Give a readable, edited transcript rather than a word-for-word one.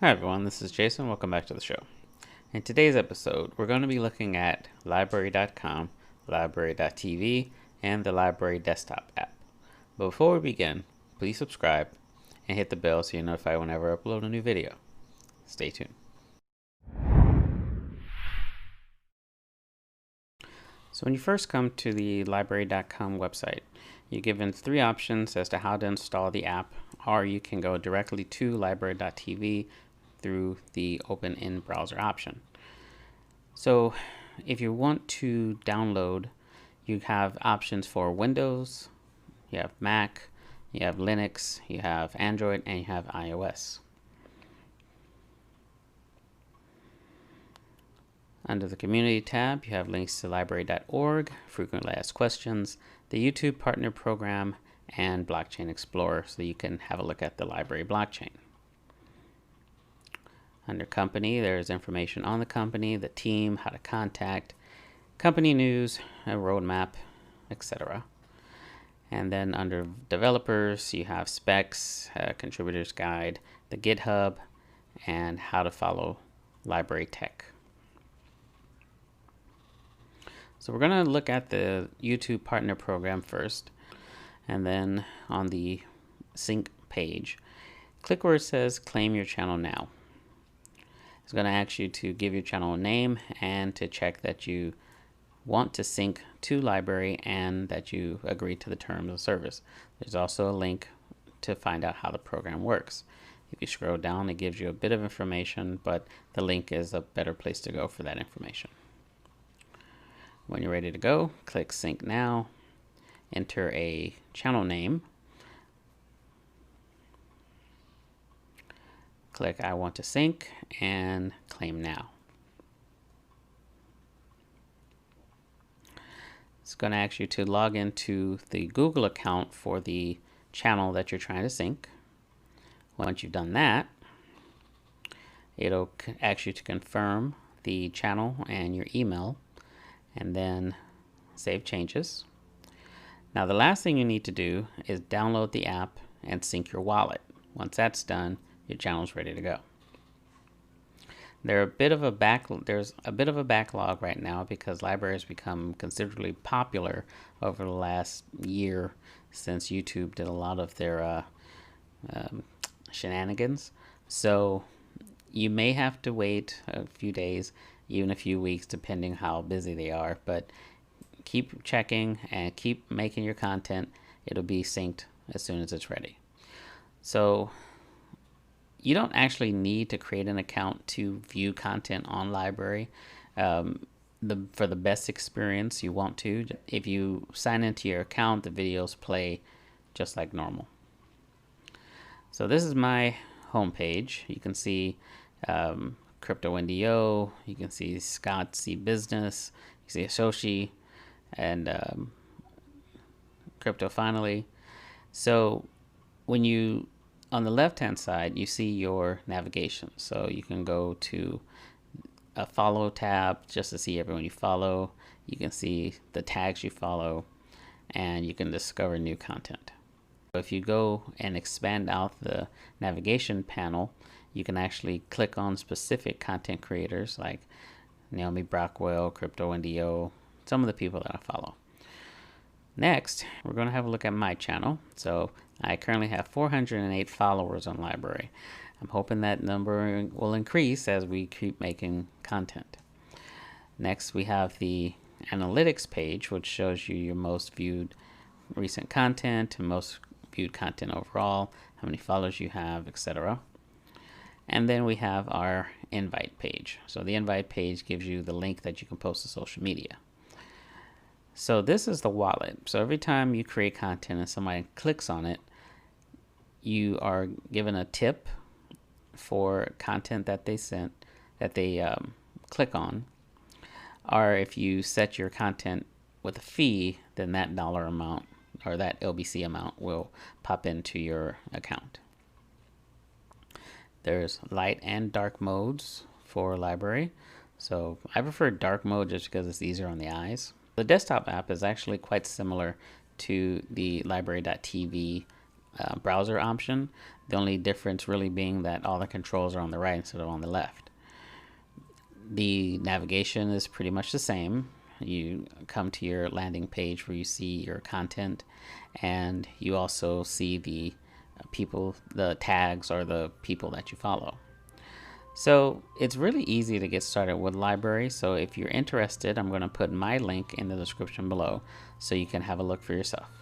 Hi everyone, this is Jason. Welcome back to the show. In today's episode, we're going to be looking at Lbry.com, Lbry.tv, and the Lbry desktop app. But before we begin, please subscribe and hit the bell so you're notified whenever I upload a new video. Stay tuned. So when you first come to the Lbry.com website, you're given three options as to how to install the app, or you can go directly to Lbry.tv through the open in browser option. So if you want to download, you have options for Windows, you have Mac, you have Linux, you have Android, and you have iOS. Under the Community tab, you have links to Lbry.org, Frequently Asked Questions, the YouTube Partner Program, and Blockchain Explorer, so you can have a look at the Lbry Blockchain. Under Company, there's information on the company, the team, how to contact, company news, a roadmap, etc. And then under Developers, you have specs, contributors guide, the GitHub, and how to follow Lbry Tech. So we're going to look at the YouTube Partner Program first, and then on the sync page, click where it says Claim Your Channel Now. It's going to ask you to give your channel a name and to check that you want to sync to Lbry and that you agree to the terms of service. There's also a link to find out how the program works. If you scroll down, it gives you a bit of information, but the link is a better place to go for that information. When you're ready to go, click Sync Now, enter a channel name, click I want to sync, and claim now. It's going to ask you to log into the Google account for the channel that you're trying to sync. Once you've done that, it'll ask you to confirm the channel and your email, and then save changes. Now the last thing you need to do is download the app and sync your wallet. Once that's done, your channel is ready to go. There's a bit of a backlog right now because Lbry has become considerably popular over the last year since YouTube did a lot of their shenanigans. So you may have to wait a few days, even a few weeks, depending how busy they are, but keep checking and keep making your content. It'll be synced as soon as it's ready. So you don't actually need to create an account to view content on Lbry. For the best experience, you want to. If you sign into your account, the videos play just like normal. So this is my homepage. You can see Crypto NDO, you can see Scott C Business, you see Asoshi, and Crypto Finally. So when you on the left hand side, you see your navigation. So you can go to a follow tab just to see everyone you follow. You can see the tags you follow, and you can discover new content. If you go and expand out the navigation panel, you can actually click on specific content creators like Naomi Brockwell, Crypto NDO, some of the people that I follow. Next, we're going to have a look at my channel. So I currently have 408 followers on Lbry. I'm hoping that number will increase as we keep making content. Next, we have the analytics page, which shows you your most viewed recent content, most viewed content overall, how many followers you have, etc. And then we have our invite page. So the invite page gives you the link that you can post to social media. So this is the wallet. So every time you create content and somebody clicks on it, you are given a tip for content that they click on. Or if you set your content with a fee, then that dollar amount or that LBC amount will pop into your account. There's light and dark modes for Lbry. So I prefer dark mode just because it's easier on the eyes. The desktop app is actually quite similar to the Lbry.tv browser option. The only difference really being that all the controls are on the right instead of on the left. The navigation is pretty much the same. You come to your landing page where you see your content, and you also see the people, the tags, or the people that you follow. So it's really easy to get started with Lbry. So if you're interested, I'm going to put my link in the description below so you can have a look for yourself.